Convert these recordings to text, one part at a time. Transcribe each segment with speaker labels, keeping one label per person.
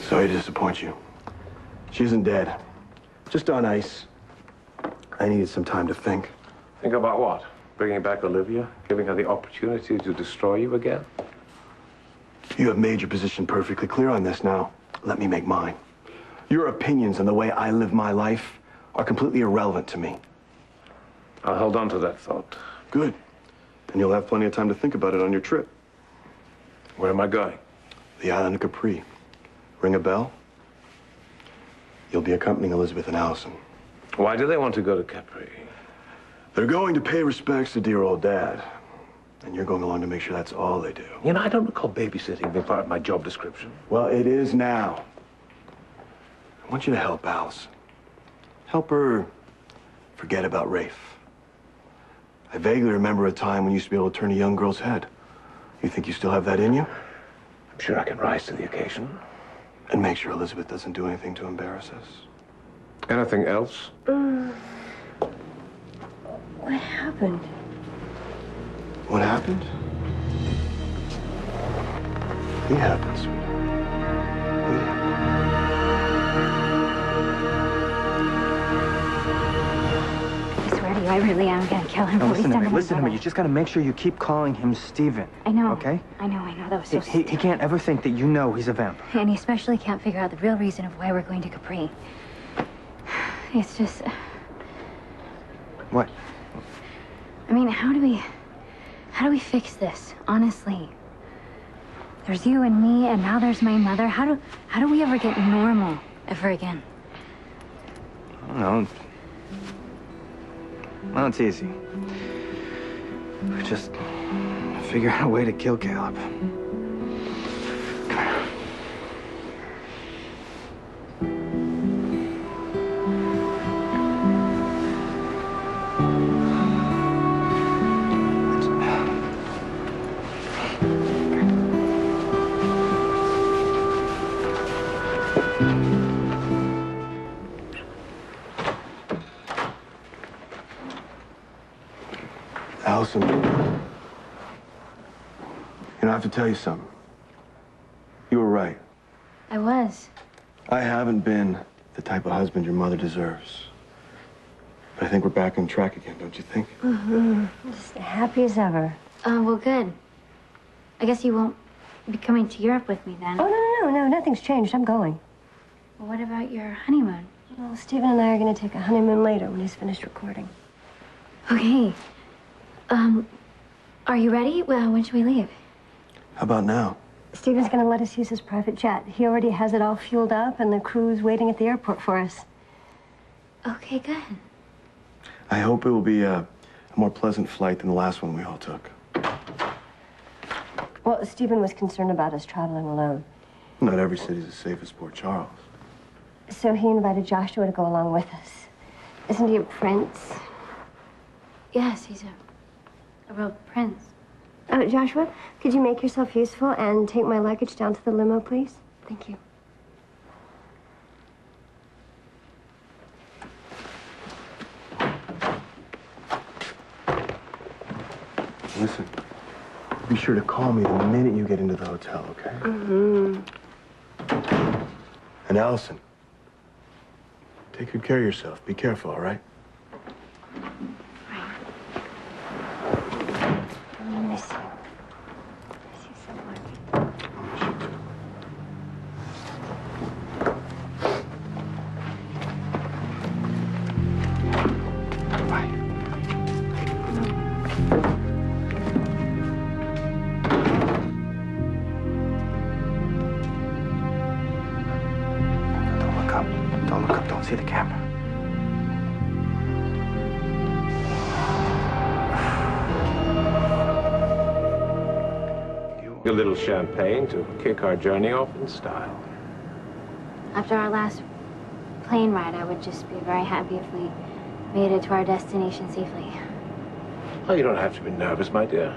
Speaker 1: Sorry to disappoint you. She isn't dead. Just on ice. I needed some time to think.
Speaker 2: Think about what? Bringing back Olivia? Giving her the opportunity to destroy you again?
Speaker 1: You have made your position perfectly clear on this now. Let me make mine. Your opinions on the way I live my life are completely irrelevant to me.
Speaker 2: I'll hold on to that thought.
Speaker 1: Good. And you'll have plenty of time to think about it on your trip.
Speaker 2: Where am I going?
Speaker 1: The island of Capri. Ring a bell? You'll be accompanying Elizabeth and Allison.
Speaker 2: Why do they want to go to Capri?
Speaker 1: They're going to pay respects to dear old Dad. And you're going along to make sure that's all they do.
Speaker 2: You know, I don't recall babysitting being part of my job description.
Speaker 1: Well, it is now. I want you to help Allison. Help her forget about Rafe. I vaguely remember a time when you used to be able to turn a young girl's head. You think you still have that in you?
Speaker 2: I'm sure I can rise to the occasion.
Speaker 1: And make sure Elizabeth doesn't do anything to embarrass us.
Speaker 2: Anything else?
Speaker 3: What happened?
Speaker 1: What happened? It happened, sweetheart. It happened.
Speaker 3: I swear to you, I really am gonna kill him.
Speaker 4: No, listen to me. You just gotta make sure you keep calling him Steven.
Speaker 3: I know.
Speaker 4: Okay?
Speaker 3: I know. That was so
Speaker 4: He can't ever think that you know he's a vamp.
Speaker 3: And he especially can't figure out the real reason of why we're going to Capri. It's just...
Speaker 4: What?
Speaker 3: I mean, how do we fix this, honestly? There's you and me, and now there's my mother. How do we ever get normal ever again?
Speaker 4: I don't know. Well, it's easy. We just figure out a way to kill Caleb.
Speaker 1: Allison, you know, I have to tell you something. You were right.
Speaker 3: I was.
Speaker 1: I haven't been the type of husband your mother deserves. But I think we're back on track again, don't you think?
Speaker 3: Mm-hmm. Just happy as ever. Well, good. I guess you won't be coming to Europe with me then.
Speaker 5: Oh, no, nothing's changed. I'm going.
Speaker 3: Well, what about your honeymoon?
Speaker 5: Well, Stephen and I are going to take a honeymoon later when he's finished recording.
Speaker 3: Okay. Are you ready? Well, when should we leave?
Speaker 1: How about now?
Speaker 5: Stephen's going to let us use his private jet. He already has it all fueled up, and the crew's waiting at the airport for us.
Speaker 3: Okay, good.
Speaker 1: I hope it will be a more pleasant flight than the last one we all took.
Speaker 5: Well, Stephen was concerned about us traveling alone.
Speaker 1: Not every city's as safe as Port Charles.
Speaker 5: So he invited Joshua to go along with us. Isn't he a prince?
Speaker 3: Yes, he's a real prince.
Speaker 5: Joshua, could you make yourself useful and take my luggage down to the limo, please? Thank you.
Speaker 1: Listen, be sure to call me the minute you get into the hotel, okay?
Speaker 5: Mm-hmm.
Speaker 1: And Allison, take good care of yourself. Be careful, all right?
Speaker 5: I miss you. Miss you so much.
Speaker 1: I miss you too. Bye.
Speaker 4: Don't look up. Don't look up. Don't see the camera.
Speaker 2: A little champagne to kick our journey off in style.
Speaker 3: After our last plane ride, I would just be very happy if we made it to our destination safely.
Speaker 2: Oh, you don't have to be nervous, my dear.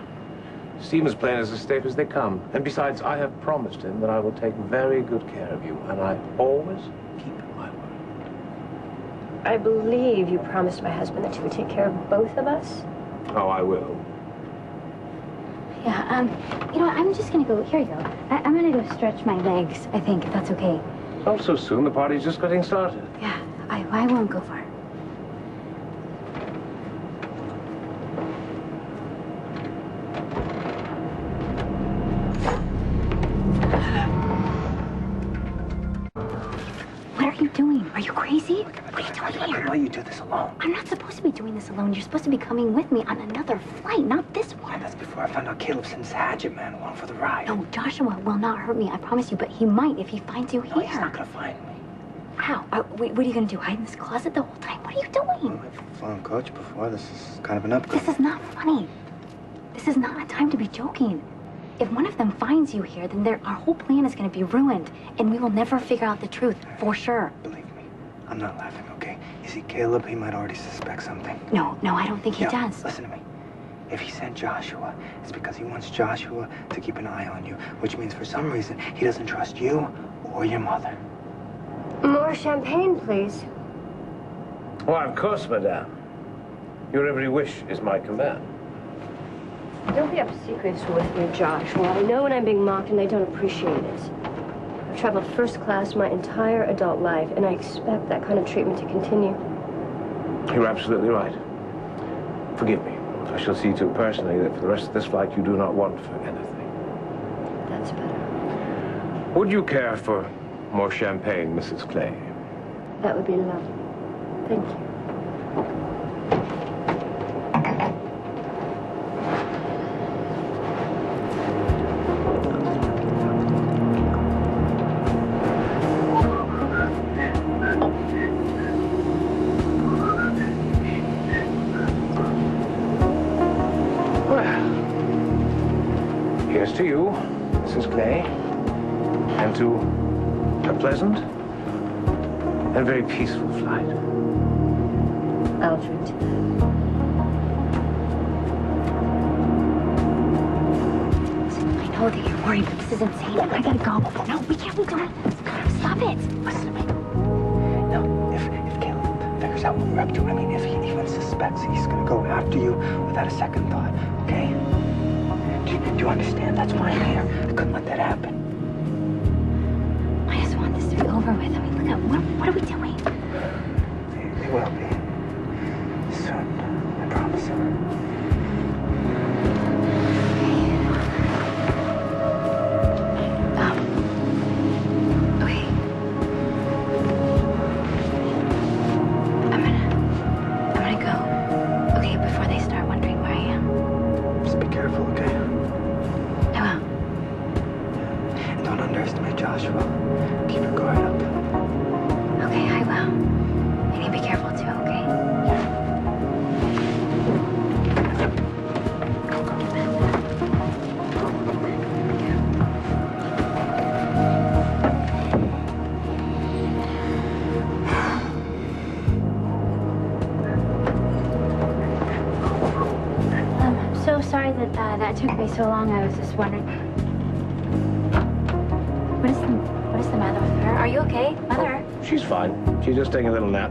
Speaker 2: Stephen's plane is as safe as they come. And besides, I have promised him that I will take very good care of you, and I always keep my word.
Speaker 5: I believe you promised my husband that you would take care of both of us.
Speaker 2: Oh, I will.
Speaker 3: Yeah, you know what, I'm just gonna go, here you go. I'm gonna go stretch my legs, I think, if that's okay.
Speaker 2: Not so soon. The party's just getting started.
Speaker 3: Yeah, I won't go far. What are you doing? Are you crazy? What are you doing here?
Speaker 4: Why you do this alone?
Speaker 3: I'm not supposed to be doing this alone. You're supposed to be coming with me on another flight, not this one.
Speaker 4: Man, that's before I found out Caleb sends Hatchet Man along for the ride.
Speaker 3: No, Joshua will not hurt me, I promise you, but he might if he finds you here.
Speaker 4: No, he's not gonna find me.
Speaker 3: How? What are you gonna do? Hide in this closet the whole time? What are you doing?
Speaker 4: I've flown coach before. This is kind of an upgrade.
Speaker 3: This is not funny. This is not a time to be joking. If one of them finds you here, then our whole plan is gonna be ruined, and we will never figure out the truth, for sure.
Speaker 4: Believe me, I'm not laughing, okay? You see, Caleb, he might already suspect something.
Speaker 3: No, I don't think he does.
Speaker 4: Listen to me. If he sent Joshua, it's because he wants Joshua to keep an eye on you, which means for some reason he doesn't trust you or your mother.
Speaker 5: More champagne, please.
Speaker 2: Why, of course, madame. Your every wish is my command.
Speaker 5: Don't be obsequious with me, Joshua. I know when I'm being mocked and I don't appreciate it. I've traveled first class my entire adult life, and I expect that kind of treatment to continue.
Speaker 2: You're absolutely right. Forgive me. I shall see to it personally that for the rest of this flight you do not want for anything.
Speaker 5: That's better.
Speaker 2: Would you care for more champagne, Mrs. Clay?
Speaker 5: That would be lovely. Thank you.
Speaker 2: Here's to you, Mrs. Clay, and to a pleasant and very peaceful flight.
Speaker 5: I'll drink to that.
Speaker 3: I know that you're worried, but this is insane. I gotta go. No, we can't be doing this. Stop it.
Speaker 4: Listen to me. No, if Caleb figures out what we're up to, I mean, if he even suspects, he's gonna go after you without a second thought, okay? Do you understand? That's why I'm here. I couldn't let that happen.
Speaker 3: I just want this to be over with. I mean, look at what are we doing?
Speaker 4: It will be. Soon. I promise you.
Speaker 3: Okay. I'm gonna go. Okay, before they start wondering where I am.
Speaker 4: Just be careful, okay?
Speaker 3: I will.
Speaker 4: And don't underestimate Joshua. Keep your guard up.
Speaker 3: Okay, I will. You need to be careful too, okay? I'm so sorry that that took me so long. I was just wondering. What is the matter with her? Are you okay, Mother?
Speaker 2: She's fine. She's just taking a little nap.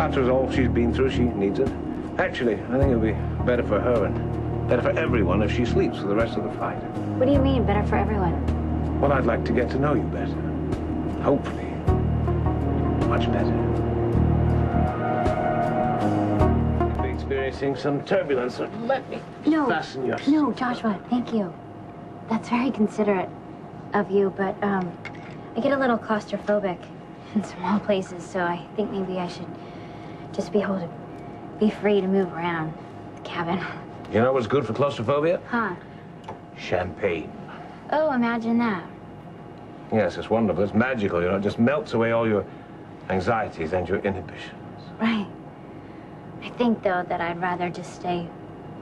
Speaker 2: After all she's been through, she needs it. Actually, I think it'll be better for her and better for everyone if she sleeps for the rest of the flight.
Speaker 3: What do you mean, better for everyone?
Speaker 2: Well, I'd like to get to know you better. Hopefully, much better. You'll be experiencing some turbulence, so let me fasten your...
Speaker 3: No, Joshua, thank you. That's very considerate of you, but I get a little claustrophobic in small places, so I think maybe I should just be able to be free to move around the cabin.
Speaker 2: You know what's good for claustrophobia?
Speaker 3: Huh?
Speaker 2: Champagne.
Speaker 3: Oh, imagine that.
Speaker 2: Yes, it's wonderful. It's magical, you know. It just melts away all your anxieties and your inhibitions.
Speaker 3: Right. I think, though, that I'd rather just stay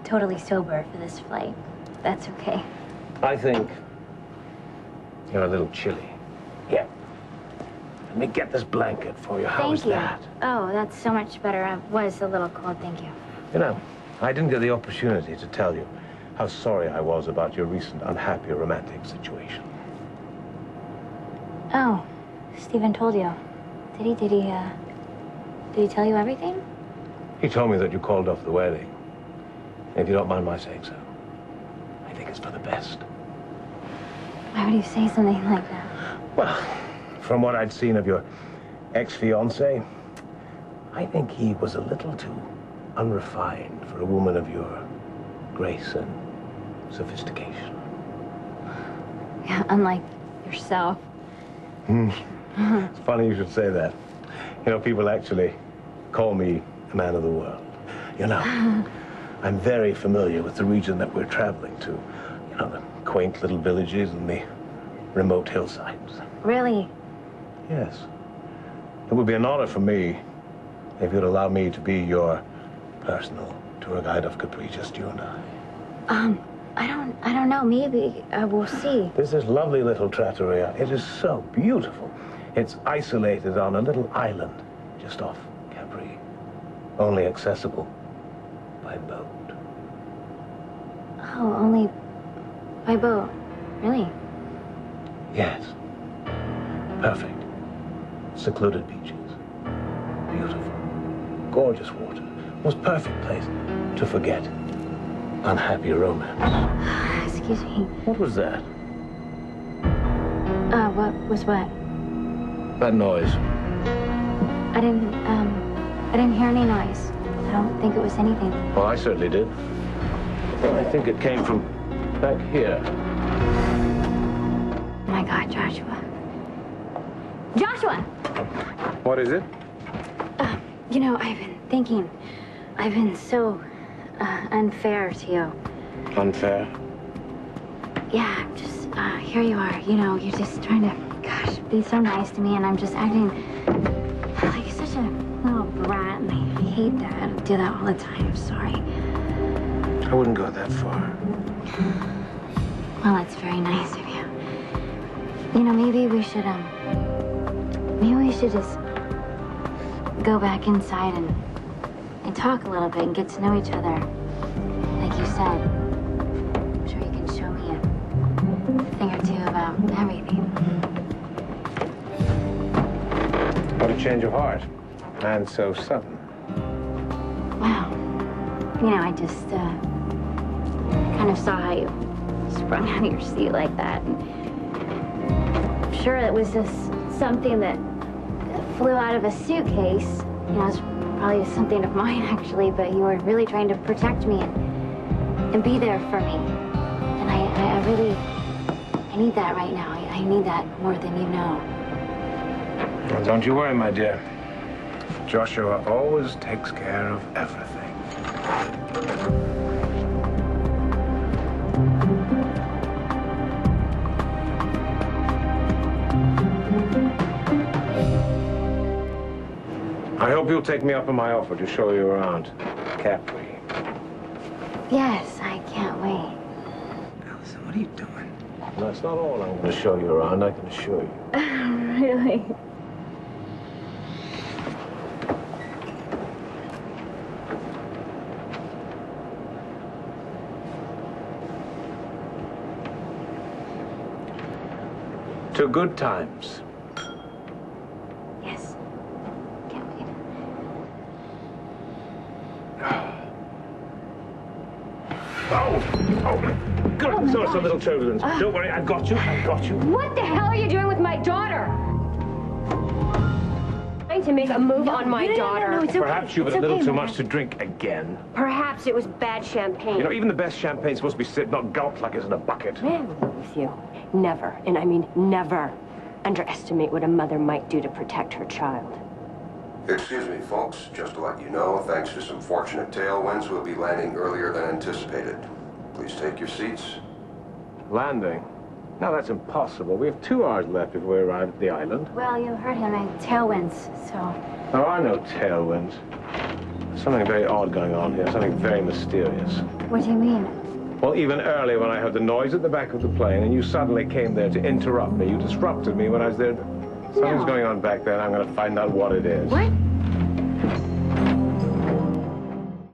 Speaker 3: totally sober for this flight. That's okay.
Speaker 2: I think you're a little chilly. Yeah. Let me get this blanket for you. How is that?
Speaker 3: Oh, that's so much better. I was a little cold, thank you.
Speaker 2: You know, I didn't get the opportunity to tell you how sorry I was about your recent unhappy romantic situation.
Speaker 3: Oh, Stephen told you. Did he tell you everything?
Speaker 2: He told me that you called off the wedding. If you don't mind my saying so, I think it's for the best.
Speaker 3: Why would you say something like that?
Speaker 2: Well, from what I'd seen of your ex-fiancé, I think he was a little too unrefined for a woman of your grace and sophistication.
Speaker 3: Yeah, unlike yourself.
Speaker 2: It's funny you should say that. You know, people actually call me a man of the world. You know, I'm very familiar with the region that we're traveling to. You know, the quaint little villages and the remote hillsides.
Speaker 3: Really?
Speaker 2: Yes. It would be an honor for me if you'd allow me to be your personal tour guide of Capri, just you and I.
Speaker 3: I don't know. Maybe we'll see.
Speaker 2: This is lovely little trattoria. It is so beautiful. It's isolated on a little island just off Capri. Only accessible by boat.
Speaker 3: Oh, only by boat. Really?
Speaker 2: Yes. Perfect. Secluded beaches. Beautiful. Gorgeous water. Most perfect place to forget unhappy romance.
Speaker 3: Excuse me.
Speaker 2: What was that?
Speaker 3: What was what?
Speaker 2: That noise.
Speaker 3: I didn't hear any noise. I don't think it was anything.
Speaker 2: Well, I certainly did. I think it came from back here.
Speaker 3: Oh my God, Joshua. Joshua!
Speaker 2: What is it?
Speaker 3: You know, I've been thinking, I've been so unfair to you.
Speaker 2: Unfair?
Speaker 3: Yeah, just, here you are. You know, you're just trying to, gosh, be so nice to me, and I'm just acting like such a little brat, and I hate that. I do that all the time. I'm sorry.
Speaker 2: I wouldn't go that far.
Speaker 3: Well, that's very nice of you. You know, maybe we should just go back inside and talk a little bit and get to know each other. Like you said, I'm sure you can show me a thing or two about everything.
Speaker 2: What a change of heart. And so sudden.
Speaker 3: Wow. You know, I just kind of saw how you sprung out of your seat like that. And I'm sure it was just something that flew out of a suitcase. You know, it's probably something of mine, actually, but you were really trying to protect me and be there for me. And I really need that right now. I need that more than you know.
Speaker 2: Well, don't you worry, my dear. Joshua always takes care of everything. I hope you'll take me up on my offer to show you around Capri.
Speaker 3: Yes, I can't wait.
Speaker 4: Allison, what are you doing?
Speaker 2: Well, that's not all I'm going to show you around, I can assure you.
Speaker 3: Really?
Speaker 2: To good times.
Speaker 3: Yes. Can't wait.
Speaker 2: Oh, good. So it's a little turbulence. Don't worry, I got you. I got you.
Speaker 5: What the hell are you doing with my daughter? Trying to make a move on my daughter.
Speaker 3: No, it's okay.
Speaker 2: Perhaps you've had a little too much to drink again.
Speaker 5: Perhaps it was bad champagne.
Speaker 2: You know, even the best champagne's supposed to be sipped, not gulped like it's in a bucket.
Speaker 5: Man, with you. Never, and I mean never, underestimate what a mother might do to protect her child.
Speaker 6: Excuse me, folks. Just to let you know, thanks to some fortunate tailwinds, we'll be landing earlier than anticipated. Please take your seats.
Speaker 2: Landing? No, that's impossible. We have 2 hours left before we arrive at the island.
Speaker 3: Well, you heard him. Tailwinds, so...
Speaker 2: There are no tailwinds. There's something very odd going on here, something very mysterious.
Speaker 3: What do you mean?
Speaker 2: Well, even earlier when I heard the noise at the back of the plane and you suddenly came there to interrupt me, you disrupted me when I was there. Something's going on back there and I'm going to find out what it is.
Speaker 3: What?